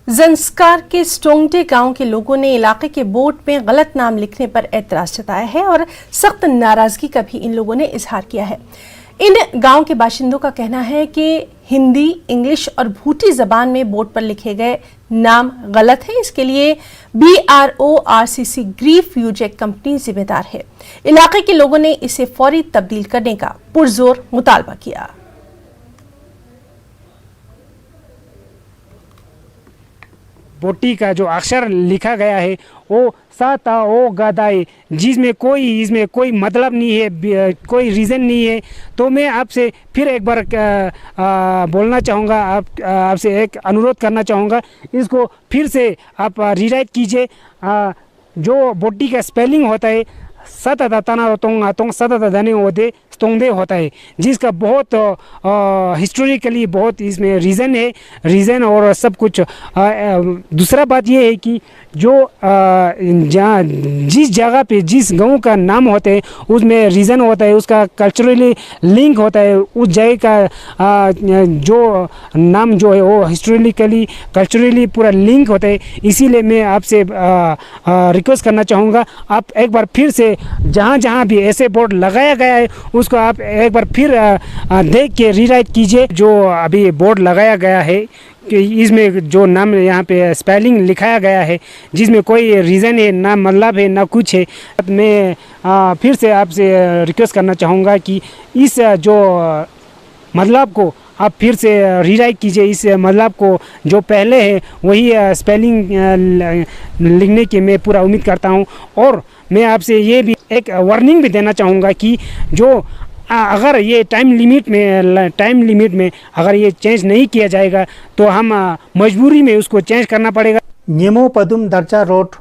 जंस्कार के स्टोंगटे गांव के लोगों ने इलाके के बोर्ड में गलत नाम लिखने पर एतराज जताया है और सख्त नाराजगी का भी इन लोगों ने इजहार किया है। इन गांव के बाशिंदों का कहना है कि हिंदी, इंग्लिश और भूटी जबान में बोर्ड पर लिखे गए नाम गलत है। इसके लिए BRORCC ग्रीफ यूजेक कंपनी जिम्मेदार है। इलाके के लोगों ने इसे फौरी तब्दील करने का पुरजोर मुतालबा किया। बोटी का जो अक्षर लिखा गया है वो साता ओ गदाई, जिसमें इसमें कोई मतलब नहीं है, कोई रीज़न नहीं है। तो मैं आपसे फिर एक बार बोलना चाहूँगा, आपसे एक अनुरोध करना चाहूँगा, इसको फिर से आप रीराइट कीजिए। जो बोटी का स्पेलिंग होता है सतता तना तोंग तोंग सतता धने होते तोंगदे होता है, जिसका बहुत हिस्टोरिकली बहुत इसमें रीज़न और सब कुछ। दूसरा बात ये है कि जो जहाँ जिस जगह पे जिस गांव का नाम होता है उसमें रीज़न होता है, उसका कल्चरली लिंक होता है, उस जगह का जो नाम जो है वो हिस्टोरिकली कल्चरली पूरा लिंक होता है। इसीलिए मैं आपसे रिक्वेस्ट करना चाहूँगा, आप एक बार फिर से जहाँ जहाँ भी ऐसे बोर्ड लगाया गया है उसको आप एक बार फिर देख के रीराइट कीजिए। जो अभी बोर्ड लगाया गया है कि इसमें जो नाम यहाँ पे स्पेलिंग लिखाया गया है जिसमें कोई रीज़न है ना, मतलब है ना कुछ है। मैं फिर से आपसे रिक्वेस्ट करना चाहूँगा कि इस जो मतलब को आप फिर से रीराइट कीजिए। इस मतलब को जो पहले है वही स्पेलिंग लिखने की मैं पूरा उम्मीद करता हूँ। और मैं आपसे ये भी एक वार्निंग भी देना चाहूँगा कि जो अगर ये टाइम लिमिट में अगर ये चेंज नहीं किया जाएगा तो हम मजबूरी में उसको चेंज करना पड़ेगा। न्येमो पदुम दर्चा रोड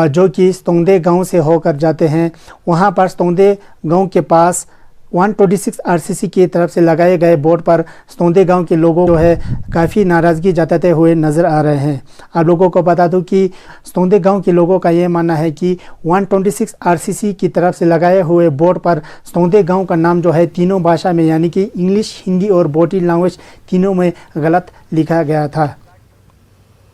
जो कि स्तोंगदे गांव से होकर जाते हैं, वहां पर स्तोंगदे गांव के पास 126 RCC की तरफ से लगाए गए बोर्ड पर स्तोंगदे गांव के लोगों जो है काफ़ी नाराज़गी जताते हुए नज़र आ रहे हैं। आप लोगों को बता दूं कि स्तोंगदे गांव के लोगों का ये मानना है कि 126 RCC की तरफ से लगाए हुए बोर्ड पर स्तोंगदे गांव का नाम जो है तीनों भाषा में यानी कि इंग्लिश, हिंदी और बोटी लैंग्वेज तीनों में गलत लिखा गया था।